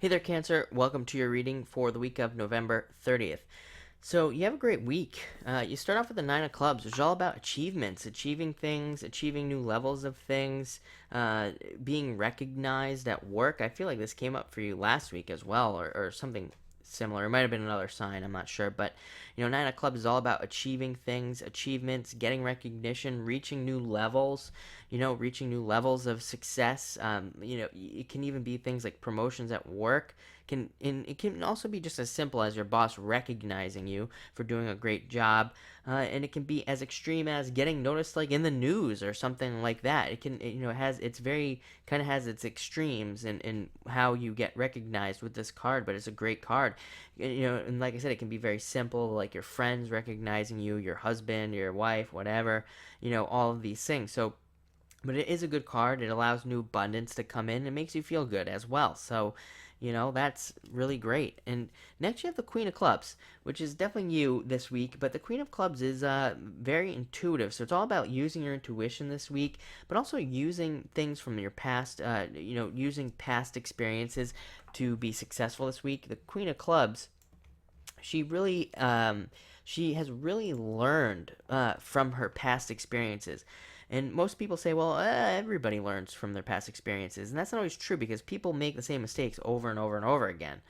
Hey there, Cancer. Welcome to your reading for the week of November 30th. So, you have a great week. You start off with the Nine of Clubs, which is all about achievements, achieving things, achieving new levels of things, being recognized at work. I feel like this came up for you last week as well, or something similar. It might have been another sign, I'm not sure. But, Nine of Clubs is all about achieving things, achievements, getting recognition, reaching new levels, reaching new levels of success. It can even be things like promotions at work. And it can also be just as simple as your boss recognizing you for doing a great job, and it can be as extreme as getting noticed, like in the news or something like that. It has it's very kind of has its extremes in how you get recognized with this card, but it's a great card. And like I said, it can be very simple, like your friends recognizing you, your husband, your wife, whatever, all of these things. So, but it is a good card. It allows new abundance to come in. It makes you feel good as well. So, that's really great. And next you have the Queen of Clubs, which is definitely you this week. But the Queen of Clubs is very intuitive. So it's all about using your intuition this week, but also using things from your past, using past experiences to be successful this week. The Queen of Clubs, she really she has really learned from her past experiences. And most people say, well, everybody learns from their past experiences. And that's not always true because people make the same mistakes over and over and over again.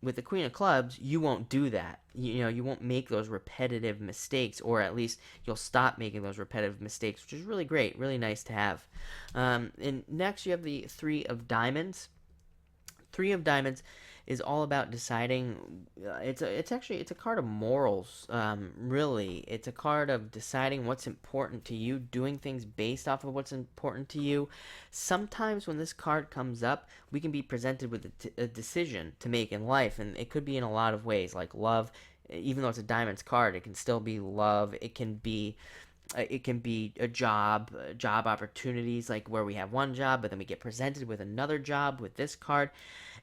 With the Queen of Clubs, you won't do that. You won't make those repetitive mistakes, or at least you'll stop making those repetitive mistakes, which is really great, really nice to have. And next, you have the Three of Diamonds. Three of Diamonds is all about deciding. It's a card of morals. Really, it's a card of deciding what's important to you, doing things based off of what's important to you. Sometimes when this card comes up, we can be presented with a decision to make in life, and it could be in a lot of ways, like love. Even though it's a diamonds card, it can still be love. It can be a job opportunities, like where we have one job, but then we get presented with another job with this card.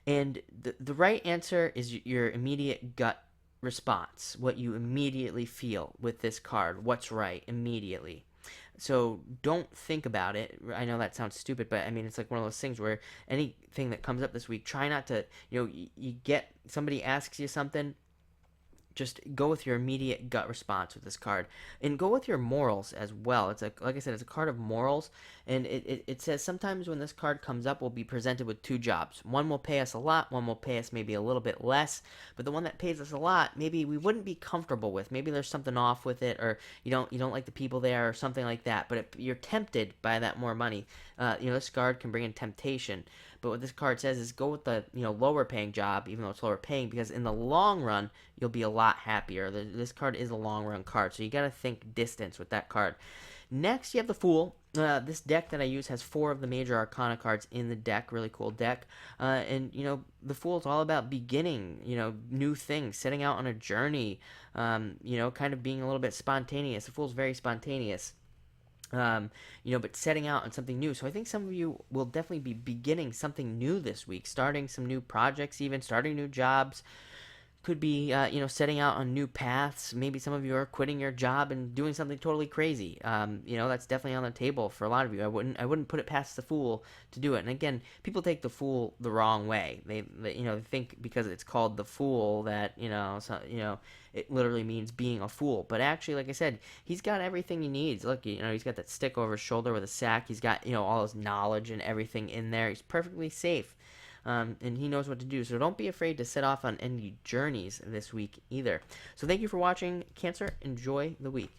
And the right answer is your immediate gut response, what you immediately feel with this card, what's right immediately. So don't think about it. I know that sounds stupid, but I mean, it's like one of those things where anything that comes up this week, try not to, you get somebody asks you something, just go with your immediate gut response with this card, and go with your morals as well. It's like I said, it's a card of morals. And it says sometimes when this card comes up, we'll be presented with two jobs. One will pay us a lot, one will pay us maybe a little bit less. But the one that pays us a lot, maybe we wouldn't be comfortable with. Maybe there's something off with it, or you don't like the people there, or something like that. But you're tempted by that more money. This card can bring in temptation. But what this card says is go with the lower paying job, even though it's lower paying, because in the long run you'll be a lot happier. This card is a long run card, so you got to think distance with that card. Next, you have the Fool. This deck that I use has 4 of the major Arcana cards in the deck. Really cool deck. And the Fool is all about beginning, new things, setting out on a journey. Kind of being a little bit spontaneous. The Fool is very spontaneous. But setting out on something new. So I think some of you will definitely be beginning something new this week, starting some new projects, even starting new jobs. Could be, setting out on new paths. Maybe some of you are quitting your job and doing something totally crazy. That's definitely on the table for a lot of you. I wouldn't put it past the Fool to do it. And again, people take the Fool the wrong way. They think because it's called the Fool that it literally means being a fool. But actually, like I said, he's got everything he needs. Look, he's got that stick over his shoulder with a sack. He's got all his knowledge and everything in there. He's perfectly safe. And he knows what to do. So don't be afraid to set off on any journeys this week either. So thank you for watching, Cancer. Enjoy the week.